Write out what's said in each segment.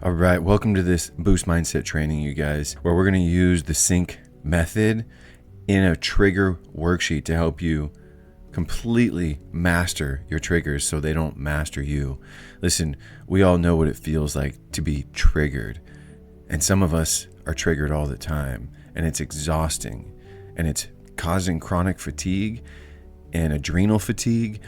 All right, welcome to this Boost Mindset training, you guys, where we're going to use the sync method in a trigger worksheet to help you completely master your triggers so they don't master you. Listen, we all know what it feels like to be triggered, and some of us are triggered all the time, and it's exhausting, and it's causing chronic fatigue and adrenal fatigue,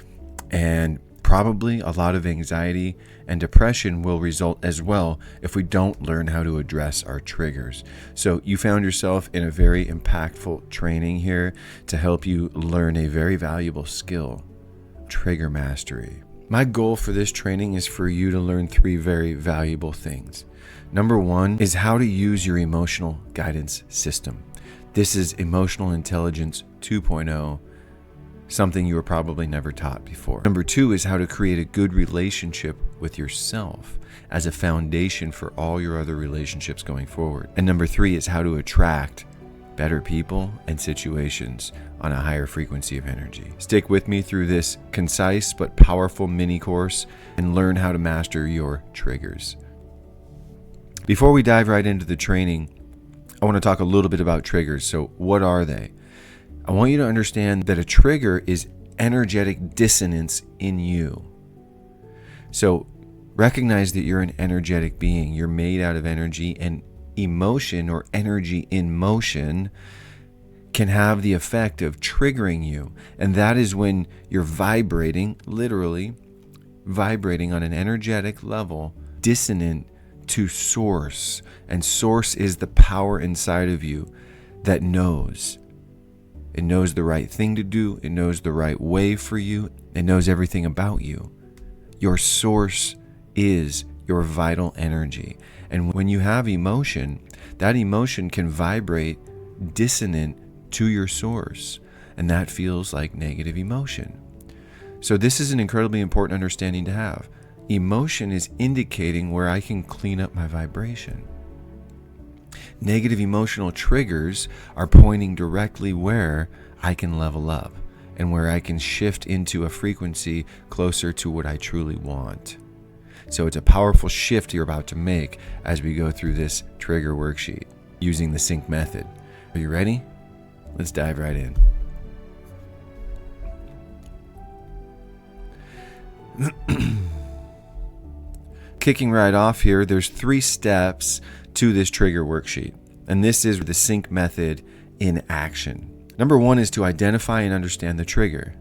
and probably a lot of anxiety and depression will result as well if we don't learn how to address our triggers. So you found yourself in a very impactful training here to help you learn a very valuable skill, trigger mastery. My goal for this training is for you to learn 3 very valuable things. Number 1 is how to use your emotional guidance system. This is Emotional Intelligence 2.0. Something you were probably never taught before. Number 2 is how to create a good relationship with yourself as a foundation for all your other relationships going forward. And number 3 is how to attract better people and situations on a higher frequency of energy. Stick with me through this concise but powerful mini course and learn how to master your triggers. Before we dive right into the training, I want to talk a little bit about triggers. So what are they? I want you to understand that a trigger is energetic dissonance in you. So recognize that you're an energetic being. You're made out of energy, and emotion or energy in motion can have the effect of triggering you. And that is when you're vibrating, literally vibrating on an energetic level, dissonant to source. And source is the power inside of you that knows. It knows the right thing to do. It knows the right way for you. It knows everything about you. Your source is your vital energy. And when you have emotion, that emotion can vibrate dissonant to your source. And that feels like negative emotion. So this is an incredibly important understanding to have. Emotion is indicating where I can clean up my vibration. Negative emotional triggers are pointing directly where I can level up and where I can shift into a frequency closer to what I truly want. So it's a powerful shift you're about to make as we go through this trigger worksheet using the sync method. Are you ready? Let's dive right in. Kicking right off here, there's 3 steps to this trigger worksheet. And this is the sync method in action. Number 1 is to identify and understand the trigger.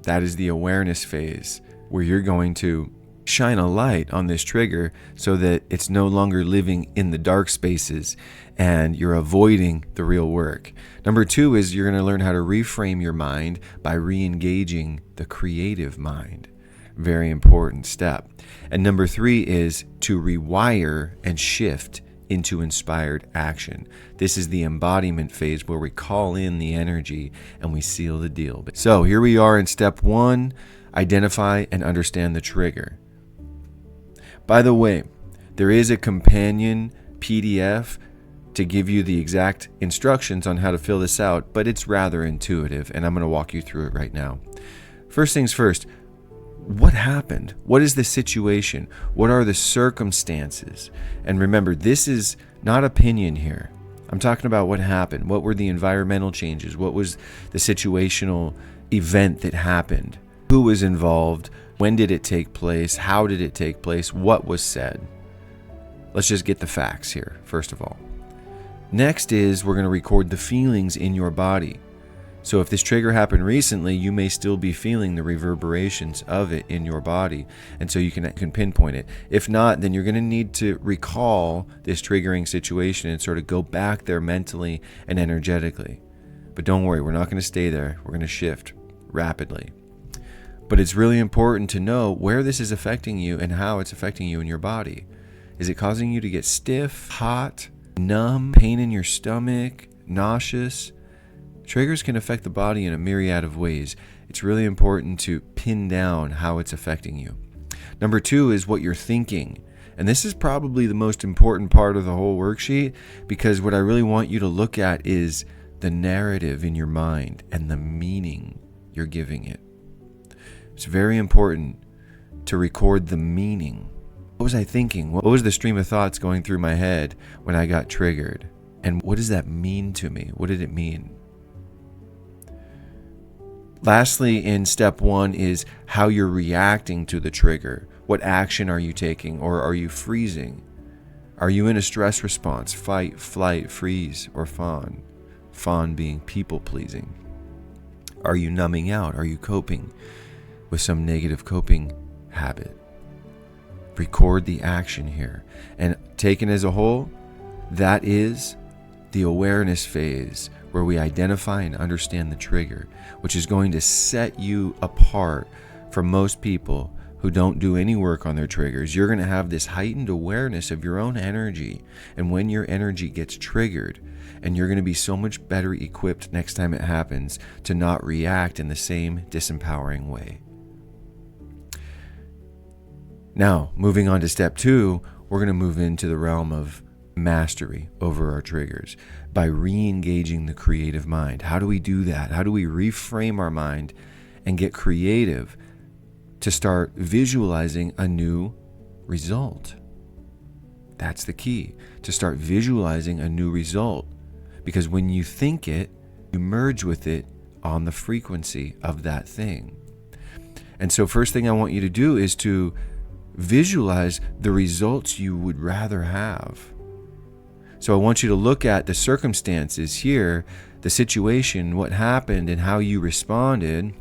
That is the awareness phase where you're going to shine a light on this trigger so that it's no longer living in the dark spaces and you're avoiding the real work. Number 2 is you're going to learn how to reframe your mind by re-engaging the creative mind. Very important step. And number 3 is to rewire and shift into inspired action. This is the embodiment phase where we call in the energy and we seal the deal. So here we are in step 1, identify and understand the trigger. By the way, there is a companion PDF to give you the exact instructions on how to fill this out, but it's rather intuitive and I'm going to walk you through it right now. First things first, what happened? What is the situation? What are the circumstances? And remember, this is not opinion here. I'm talking about what happened. What were the environmental changes? What was the situational event that happened? Who was involved? When did it take place? How did it take place? What was said? Let's just get the facts here, first of all. Next is we're going to record the feelings in your body. So if this trigger happened recently, you may still be feeling the reverberations of it in your body. And so you can pinpoint it. If not, then you're going to need to recall this triggering situation and sort of go back there mentally and energetically. But don't worry, we're not going to stay there. We're going to shift rapidly. But it's really important to know where this is affecting you and how it's affecting you in your body. Is it causing you to get stiff, hot, numb, pain in your stomach, nauseous? Triggers can affect the body in a myriad of ways. It's really important to pin down how it's affecting you. Number 2 is what you're thinking. And this is probably the most important part of the whole worksheet, because what I really want you to look at is the narrative in your mind and the meaning you're giving it. It's very important to record the meaning What was I thinking? What was the stream of thoughts going through my head when I got triggered? And what does that mean to me? What did it mean? Lastly, in step 1 is how you're reacting to the trigger. What action are you taking, or are you freezing? Are you in a stress response, fight, flight, freeze, or fawn? Fawn being people pleasing. Are you numbing out? Are you coping with some negative coping habit? Record the action here. And taken as a whole, that is the awareness phase, where we identify and understand the trigger, which is going to set you apart from most people who don't do any work on their triggers. You're going to have this heightened awareness of your own energy, and when your energy gets triggered, and you're going to be so much better equipped next time it happens to not react in the same disempowering way. Now, moving on to step 2, we're going to move into the realm of mastery over our triggers by re-engaging the creative mind. How do we do that? How do we reframe our mind and get creative to start visualizing a new result? That's the key, to start visualizing a new result. Because when you think it, you merge with it on the frequency of that thing. And so first thing I want you to do is to visualize the results you would rather have. So I want you to look at the circumstances here, the situation, what happened, and how you responded.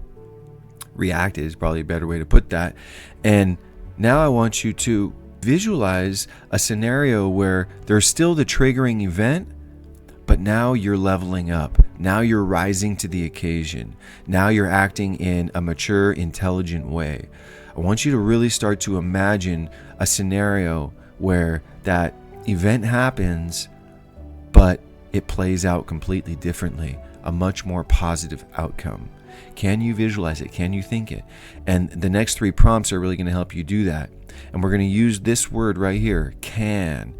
Reacted is probably a better way to put that. And now I want you to visualize a scenario where there's still the triggering event, but now you're leveling up. Now you're rising to the occasion. Now you're acting in a mature, intelligent way. I want you to really start to imagine a scenario where that event happens, but it plays out completely differently, a much more positive outcome. Can you visualize it? Can you think it? And the next 3 prompts are really going to help you do that. And we're going to use this word right here, can.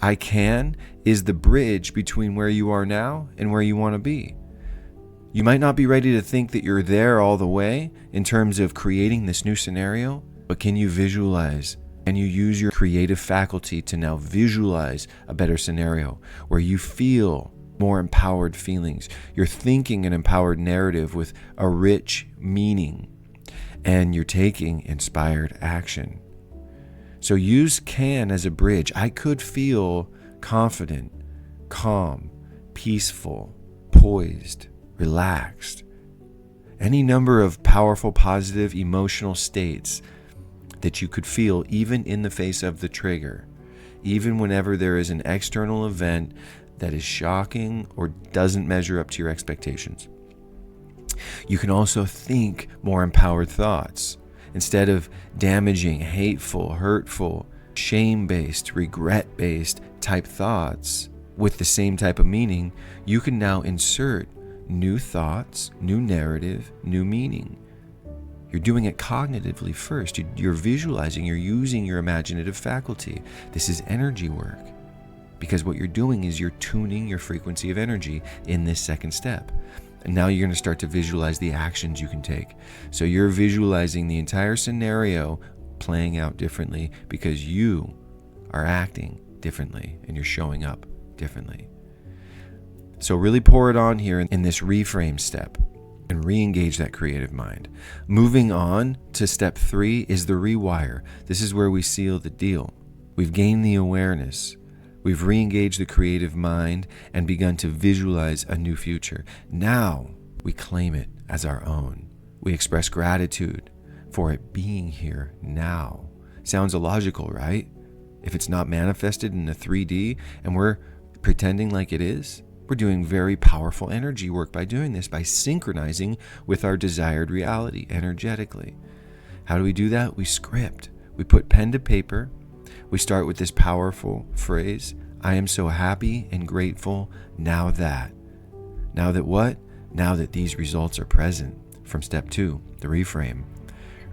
I can is the bridge between where you are now and where you want to be. You might not be ready to think that you're there all the way in terms of creating this new scenario, but can you visualize? Can you use your creative faculty to now visualize a better scenario where you feel more empowered feelings? You're thinking an empowered narrative with a rich meaning, and you're taking inspired action. So use can as a bridge. I could feel confident, calm, peaceful, poised, relaxed. Any number of powerful, positive, emotional states that you could feel even in the face of the trigger, even whenever there is an external event that is shocking or doesn't measure up to your expectations. You can also think more empowered thoughts. Instead of damaging, hateful, hurtful, shame-based, regret-based type thoughts with the same type of meaning, you can now insert new thoughts, new narrative, new meaning. You're doing it cognitively first. You're visualizing, you're using your imaginative faculty. This is energy work, because what you're doing is you're tuning your frequency of energy in this second step. And now you're going to start to visualize the actions you can take. So you're visualizing the entire scenario playing out differently because you are acting differently and you're showing up differently. So really pour it on here in this reframe step and re-engage that creative mind. Moving on to step 3 is the rewire. This is where we seal the deal. We've gained the awareness. We've re-engaged the creative mind and begun to visualize a new future. Now we claim it as our own. We express gratitude for it being here now. Sounds illogical, right? If it's not manifested in the 3D and we're pretending like it is, we're doing very powerful energy work by doing this, by synchronizing with our desired reality energetically. How do we do that? We script. We put pen to paper. We start with this powerful phrase, I am so happy and grateful now that. Now that what? Now that these results are present. From step 2, the reframe.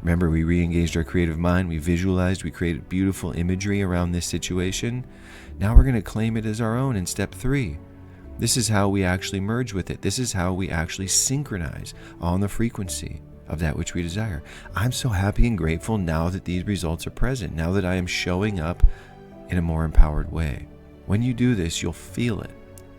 Remember, we re-engaged our creative mind, we visualized, we created beautiful imagery around this situation. Now we're going to claim it as our own in step 3. This is how we actually merge with it. This is how we actually synchronize on the frequency of that which we desire. I'm so happy and grateful now that these results are present, now that I am showing up in a more empowered way. When you do this, you'll feel it.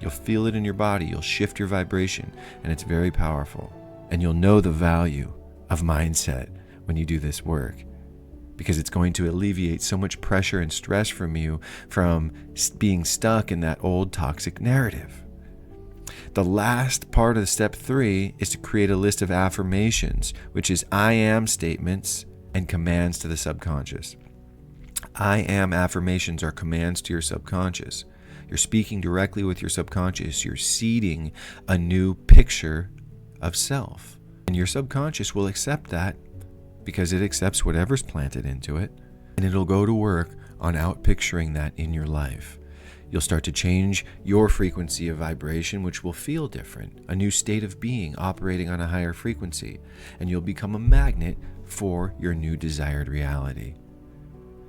You'll feel it in your body. You'll shift your vibration, and it's very powerful. And you'll know the value of mindset when you do this work, because it's going to alleviate so much pressure and stress from you from being stuck in that old toxic narrative. The last part of step 3 is to create a list of affirmations, which is I am statements and commands to the subconscious. I am affirmations are commands to your subconscious. You're speaking directly with your subconscious. You're seeding a new picture of self. And your subconscious will accept that because it accepts whatever's planted into it, and it'll go to work on outpicturing that in your life. You'll start to change your frequency of vibration, which will feel different, a new state of being operating on a higher frequency, and you'll become a magnet for your new desired reality.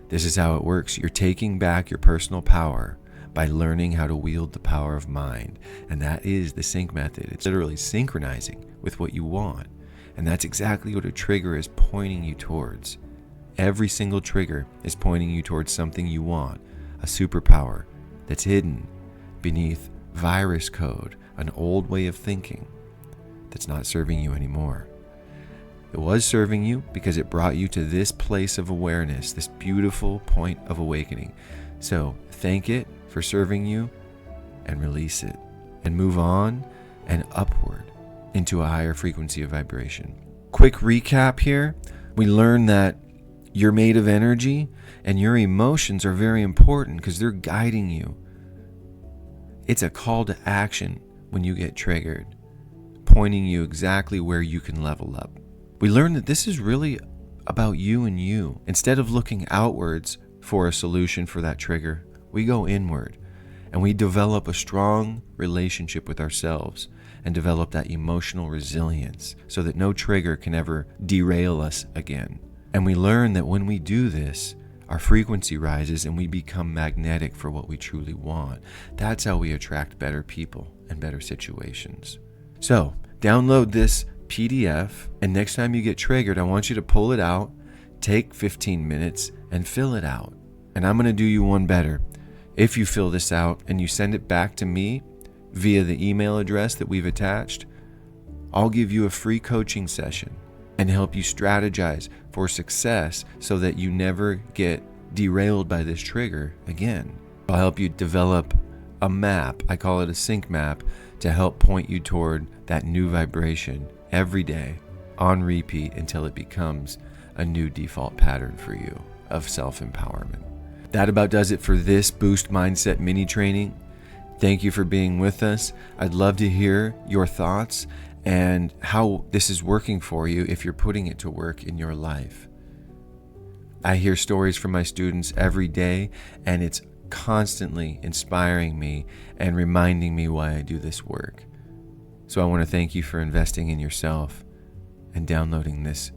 This is how it works. You're taking back your personal power by learning how to wield the power of mind, and that is the sync method. It's literally synchronizing with what you want, and that's exactly what a trigger is pointing you towards. Every single trigger is pointing you towards something you want, a superpower that's hidden beneath virus code, an old way of thinking that's not serving you anymore. It was serving you because it brought you to this place of awareness, this beautiful point of awakening. So thank it for serving you and release it and move on and upward into a higher frequency of vibration. Quick recap here. We learned that you're made of energy and your emotions are very important because they're guiding you. It's a call to action when you get triggered, pointing you exactly where you can level up. We learned that this is really about you and you. Instead of looking outwards for a solution for that trigger, we go inward and we develop a strong relationship with ourselves and develop that emotional resilience so that no trigger can ever derail us again. And we learn that when we do this, our frequency rises and we become magnetic for what we truly want. That's how we attract better people and better situations. So, download this PDF, and next time you get triggered, I want you to pull it out, take 15 minutes, and fill it out. And I'm going to do you one better. If you fill this out and you send it back to me via the email address that we've attached, I'll give you a free coaching session and help you strategize for success so that you never get derailed by this trigger again. I'll help you develop a map, I call it a sync map, to help point you toward that new vibration every day on repeat until it becomes a new default pattern for you of self-empowerment. That about does it for this Boost Mindset mini training. Thank you for being with us. I'd love to hear your thoughts and how this is working for you if you're putting it to work in your life. I hear stories from my students every day, and it's constantly inspiring me and reminding me why I do this work. So I want to thank you for investing in yourself and downloading this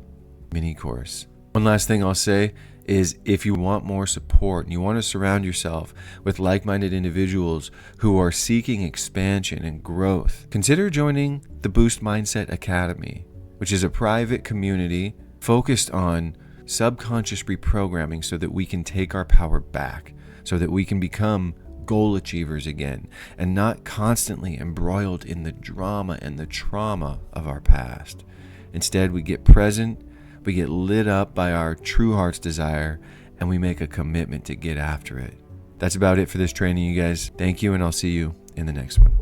mini course. One last thing I'll say is if you want more support and you want to surround yourself with like-minded individuals who are seeking expansion and growth, consider joining the Boost Mindset Academy, which is a private community focused on subconscious reprogramming so that we can take our power back, so that we can become goal achievers again and not constantly embroiled in the drama and the trauma of our past. Instead, we get present, we get lit up by our true heart's desire, and we make a commitment to get after it. That's about it for this training, you guys. Thank you, and I'll see you in the next one.